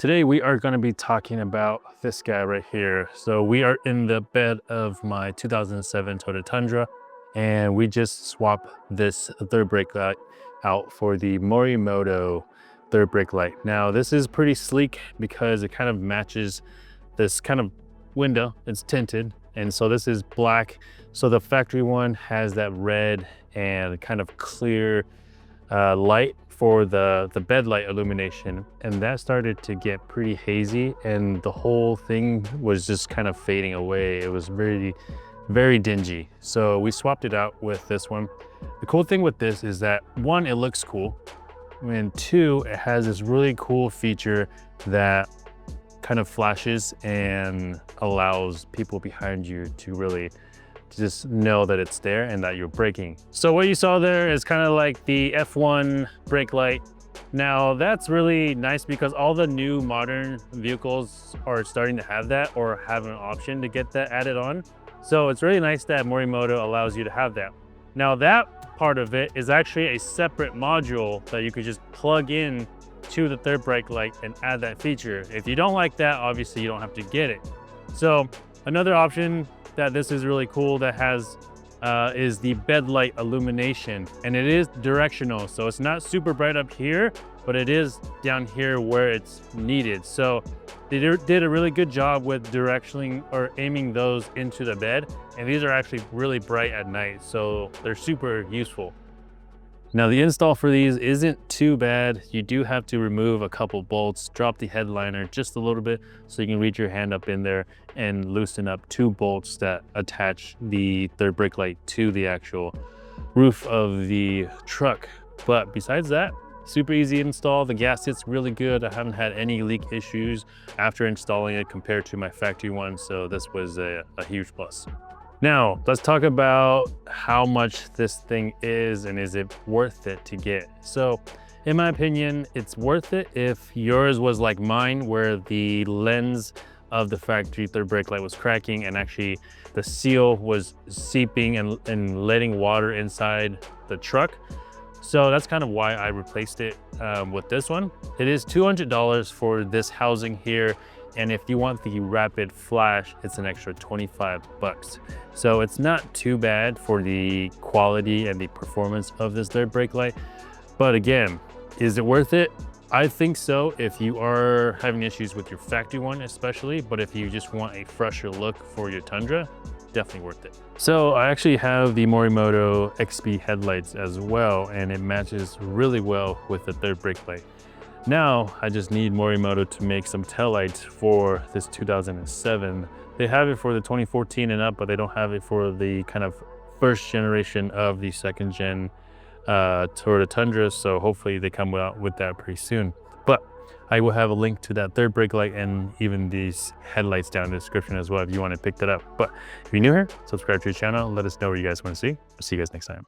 Today we are going to be talking about this guy right here. So we are in the bed of my 2007 Toyota Tundra, and we just swapped this third brake light out for the Morimoto third brake light. Now this is pretty sleek because it kind of matches this kind of window. It's tinted, and so this is black. So the factory one has that red and kind of clear light for the bed light illumination, and that started to get pretty hazy and the whole thing was just kind of fading away. It was very dingy, so we swapped it out with this one. The cool thing with this is that one, it looks cool, and two, it has this really cool feature that kind of flashes and allows people behind you to really just know that it's there and that you're braking. So what you saw there is kind of like the F1 brake light. Now that's really nice because all the new modern vehicles are starting to have that or have an option to get that added on. So it's really nice that Morimoto allows you to have that. Now that part of it is actually a separate module that you could just plug in to the third brake light and add that feature. If you don't like that, obviously you don't have to get it. So another option that this is really cool that has is the bed light illumination, and it is directional, so it's not super bright up here, but it is down here where it's needed. So they did a really good job with directioning or aiming those into the bed, and these are actually really bright at night, so they're super useful. Now the install for these isn't too bad. You do have to remove a couple bolts, drop the headliner just a little bit so you can reach your hand up in there and loosen up two bolts that attach the third brake light to the actual roof of the truck. But besides that, super easy install. The gasket's really good. I haven't had any leak issues after installing it compared to my factory one, so this was a huge plus. Now, let's talk about how much this thing is and is it worth it to get. So, in my opinion, it's worth it if yours was like mine, where the lens of the factory third brake light was cracking and actually the seal was seeping and letting water inside the truck. So that's kind of why I replaced it with this one. It is $200 for this housing here. And if you want the rapid flash, it's an extra 25 bucks. So it's not too bad for the quality and the performance of this third brake light. But again, is it worth it? I think so if you are having issues with your factory one especially, but if you just want a fresher look for your Tundra, definitely worth it. So I actually have the Morimoto XP headlights as well, and it matches really well with the third brake light. Now I just need Morimoto to make some taillights for this 2007. They have it for the 2014 and up, but they don't have it for the kind of first generation of the second gen Toyota Tundra. So hopefully they come out with that pretty soon. But I will have a link to that third brake light and even these headlights down in the description as well if you want to pick that up. But if you're new here, subscribe to the channel. Let us know what you guys want to see. I'll see you guys next time.